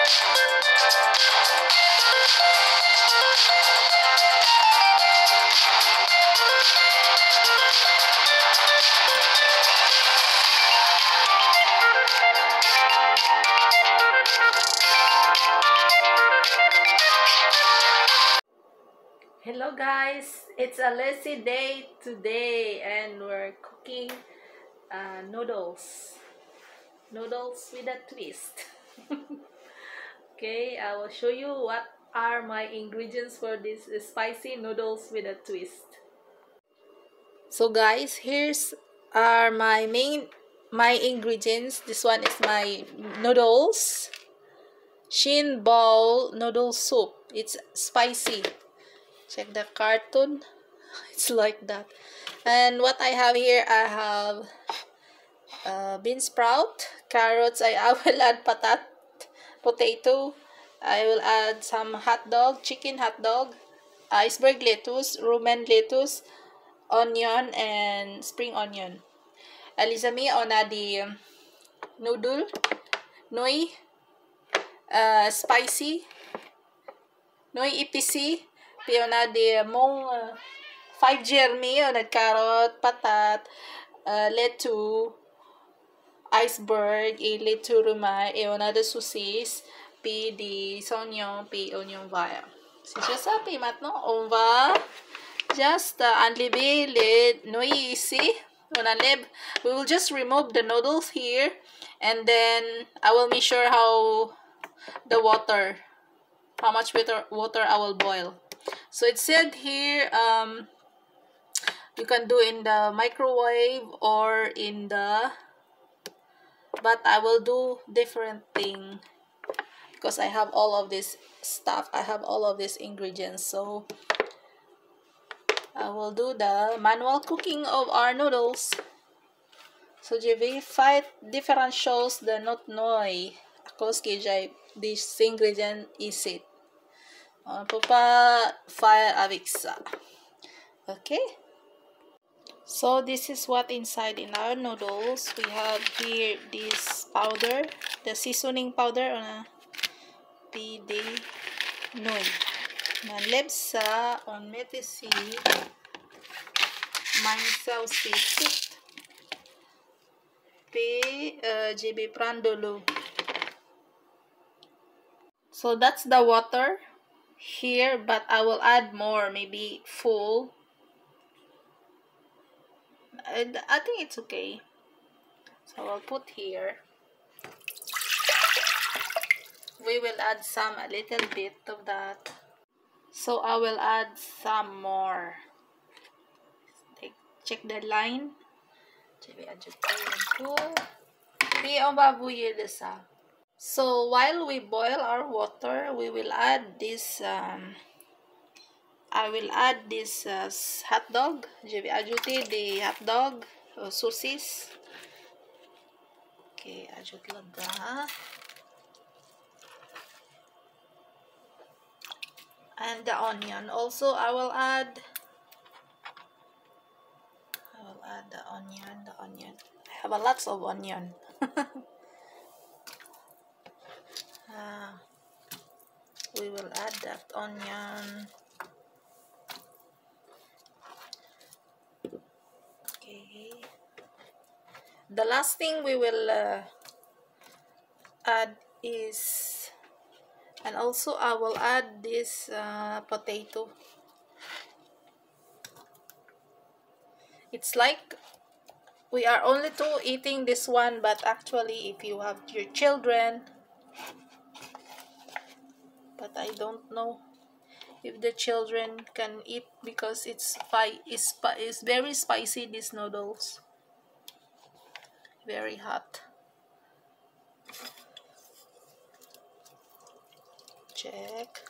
Hello guys, it's a lazy day today and we're cooking noodles with a twist. Okay, I will show you what are my ingredients for this spicy noodles with a twist. So guys, here's are my ingredients. This one is my noodles, shin bowl noodle soup. It's spicy. Check the cartoon. It's like that. And what I have here, I have bean sprout, carrots. I will add potato. I will add some hot dog, chicken hot dog, iceberg lettuce, romaine lettuce, onion, and spring onion. Alizami ona di noodle, noi, spicy, noi ipisi, piona di mong 5 germi, on carrot, patat, lettuce, iceberg, lettuce rumai, on the saucisse, pi di sonyo, pi onion vaya. C'est juste ça, puis maintenant on va just enlever les nouilles ici. On enlève. We will just remove the noodles here, and then I will measure how much water I will boil. So it said here you can do in the microwave or in the, but I will do different thing because I have all of this stuff. I have all of these ingredients, so I will do the manual cooking of our noodles. So je vais faire different choses de notre nouilles à cause que j'ai des ingrédients ici. On ne peut pas faire avec ça. Okay? So this is what inside in our noodles. We have here this powder, the seasoning powder on a PD nouilles. Manlève ça, on met ici. Manque aussi tout. Puis je vais prendre de l'eau. So that's the water here, but I will add more, maybe full. I think it's okay. So I'll put here. We will add a little bit of that. So I will add some more. Check the line. Je vais ajouter un peu. Puis on va bouillir de ça. So while we boil our water, we will add this. I will add this hot dog. Je vais ajouter des hot dog, saucisse. Ok, ajoute là-dedans. And the onion. Also, I will add the onion. I have a lots of onion. We will add that onion. Okay. The last thing we will add is, and also I will add this potato. It's like we are only two eating this one, but actually if you have your children, but I don't know if the children can eat because it's very spicy, these noodles. Very hot. Check.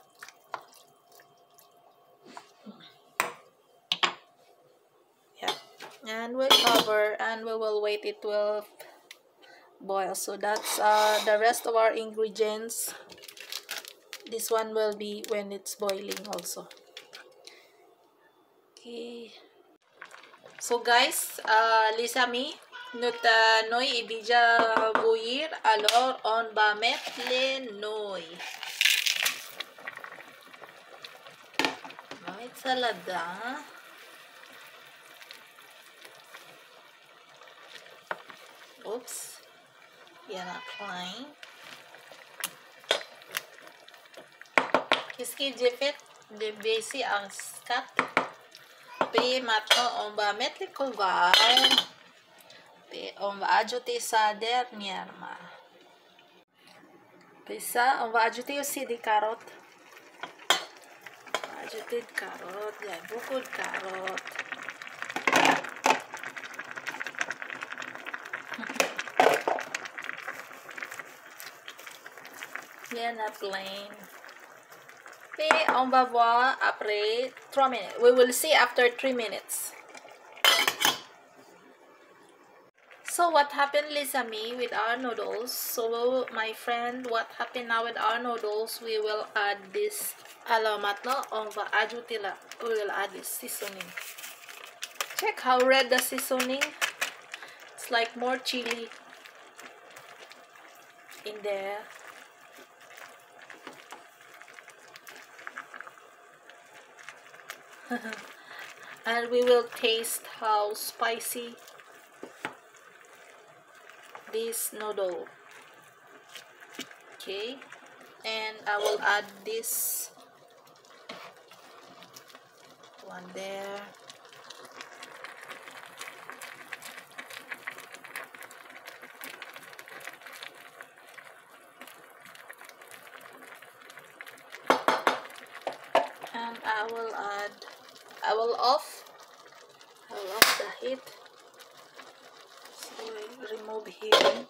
Yeah. And we'll cover and we will wait it will boil. So that's the rest of our ingredients. This one will be when it's boiling also. Okay. So guys, les amis, notre nouille est déjà bouillir. Alors on va mettre les nouilles. ensalada. Oops. Yan na plain. Kiski jefet de besi ang skat. Pi matno on ba metli kogar. Pi on ba ajuti sa dernierma. Pisa on va ajouter aussi des carottes. Ajouter de carottes, il y a beaucoup de carottes. Bien à plain. Et on va voir après 3 minutes. We will see after 3 minutes. So what happened, les amis, with our noodles? So my friend, what happened now with our noodles? We will add this. Alors maintenant, on va ajouter la. We will add this seasoning. Check how red the seasoning. It's like more chili in there. And we will taste how spicy this noodle. Okay, and I will add this one there. And I will off the heat. So I remove here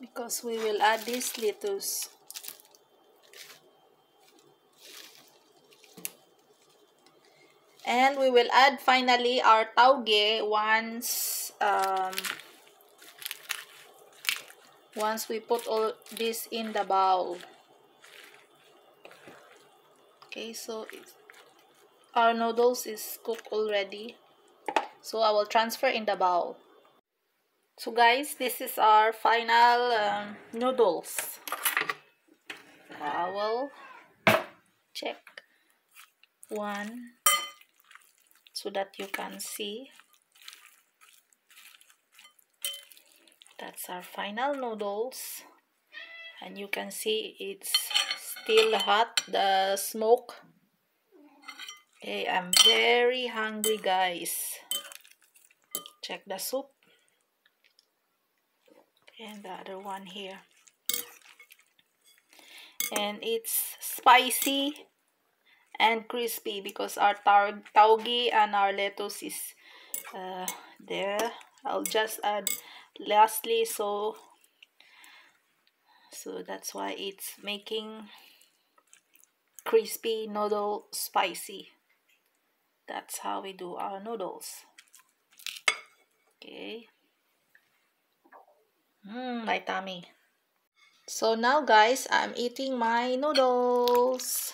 because we will add this lettuce. And we will add finally our tauge once we put all this in the bowl. Okay, so our noodles is cooked already. So I will transfer in the bowl. So guys, this is our final noodles. I will check one so that you can see. That's our final noodles, and you can see it's still hot, the smoke. Okay, I'm very hungry, guys. Check the soup and the other one here, and it's spicy and crispy because our tauge and our lettuce is there. I'll just add lastly, so that's why it's making crispy noodle spicy. That's how we do our noodles. Okay. My tummy. So now guys, I'm eating my noodles.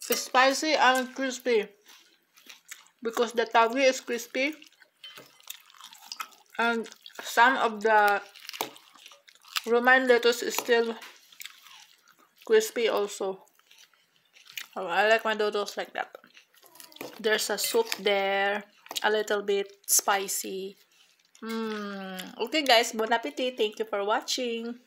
It's spicy and crispy because the tauge is crispy and some of the romaine lettuce is still crispy also. Oh, I like my noodles like that. There's a soup there, a little bit spicy. Okay guys, bon appetit. Thank you for watching.